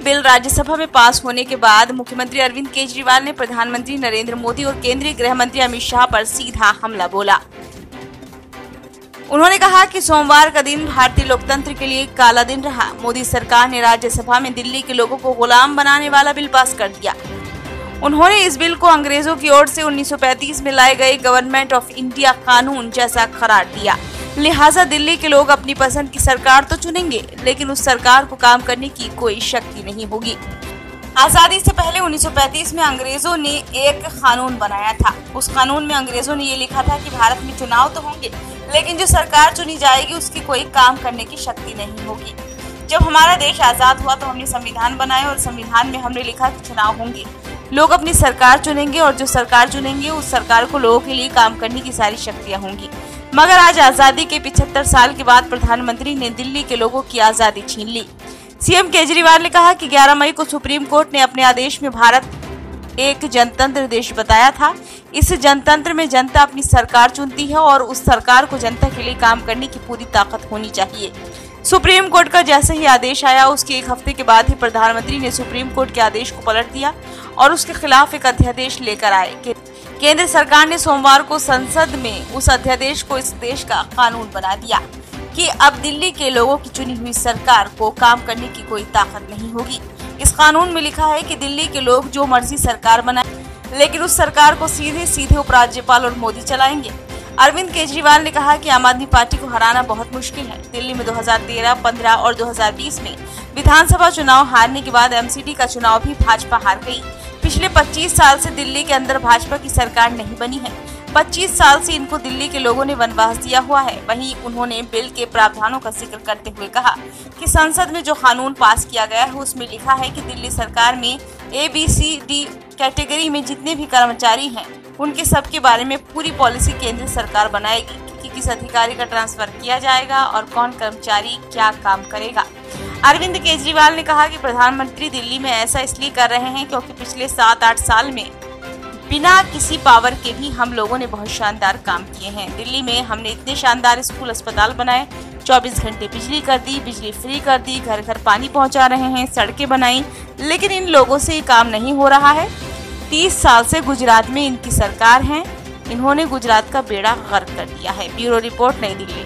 Bill Rajya Sabha में पास होने के बाद मुख्यमंत्री अरविंद केजरीवाल ने प्रधानमंत्री नरेंद्र मोदी और केंद्रीय गृह मंत्री अमित शाह पर सीधा हमला बोला। उन्होंने कहा कि सोमवार का दिन भारतीय लोकतंत्र के लिए एक काला दिन रहा। मोदी सरकार ने राज्यसभा में दिल्ली के लोगों को गुलाम बनाने वाला बिल पास कर दिया। उन्होंने इस बिल को अंग्रेजों की ओर से 1935 में लाए गए गवर्नमेंट ऑफ इंडिया कानून जैसा करार दिया। लिहाजा दिल्ली के लोग अपनी पसंद की सरकार तो चुनेंगे, लेकिन उस सरकार को काम करने की कोई शक्ति नहीं होगी। आजादी से पहले 1935 में अंग्रेजों ने एक कानून बनाया था। उस कानून में अंग्रेजों ने ये लिखा था कि भारत में चुनाव तो होंगे, लेकिन जो सरकार चुनी जाएगी उसकी कोई काम करने की शक्ति नहीं होगी। जब हमारा देश आजाद हुआ तो हमने संविधान बनाए और संविधान में हमने लिखा कि चुनाव होंगे, लोग अपनी सरकार चुनेंगे और जो सरकार चुनेंगे उस सरकार को लोगों के लिए काम करने की सारी शक्तियां होंगी। मगर आज आजादी के 75 साल के बाद प्रधानमंत्री ने दिल्ली के लोगों की आजादी छीन ली। सीएम केजरीवाल ने कहा कि 11 मई को सुप्रीम कोर्ट ने अपने आदेश में भारत एक जनतंत्र देश बताया था। इस जनतंत्र में जनता अपनी सरकार चुनती है और उस सरकार को जनता के लिए काम करने की पूरी ताकत होनी चाहिए। सुप्रीम कोर्ट का जैसे ही आदेश आया उसके एक हफ्ते के बाद ही प्रधानमंत्री ने सुप्रीम कोर्ट के आदेश को पलट दिया और उसके खिलाफ एक अध्यादेश लेकर आए। केंद्र सरकार ने सोमवार को संसद में उस अध्यादेश को इस देश का कानून बना दिया कि अब दिल्ली के लोगों की चुनी हुई सरकार को काम करने की कोई ताकत नहीं होगी। इस कानून में लिखा है कि दिल्ली के लोग जो मर्जी सरकार बनाए, लेकिन उस सरकार को सीधे सीधे उपराज्यपाल और मोदी चलाएंगे। अरविंद केजरीवाल ने कहा कि आम आदमी पार्टी को हराना बहुत मुश्किल है। दिल्ली में 2013, 15 और 2020 में विधानसभा चुनाव हारने के बाद एमसीडी का चुनाव भी भाजपा हार गई। पिछले 25 साल से दिल्ली के अंदर भाजपा की सरकार नहीं बनी है। 25 साल से इनको दिल्ली के लोगों ने वनवास दिया हुआ है। वहीं उन्होंने बिल के प्रावधानों का जिक्र करते हुए कहा कि संसद में जो कानून पास किया गया है उसमें लिखा है कि दिल्ली सरकार में ABCD कैटेगरी में जितने भी कर्मचारी हैं उनके सबके बारे में पूरी पॉलिसी केंद्र सरकार बनाएगी कि किस अधिकारी का ट्रांसफर किया जाएगा और कौन कर्मचारी क्या काम करेगा। अरविंद केजरीवाल ने कहा कि प्रधानमंत्री दिल्ली में ऐसा इसलिए कर रहे हैं क्योंकि पिछले 7-8 साल में बिना किसी पावर के भी हम लोगों ने बहुत शानदार काम किए हैं। दिल्ली में हमने इतने शानदार स्कूल अस्पताल बनाए, 24 घंटे बिजली कर दी, बिजली फ्री कर दी, घर घर पानी पहुंचा रहे हैं, सड़कें बनाई, लेकिन इन लोगों से ये काम नहीं हो रहा है। 30 साल से गुजरात में इनकी सरकार है, इन्होंने गुजरात का बेड़ा गर्क कर दिया है। ब्यूरो रिपोर्ट, नई दिल्ली।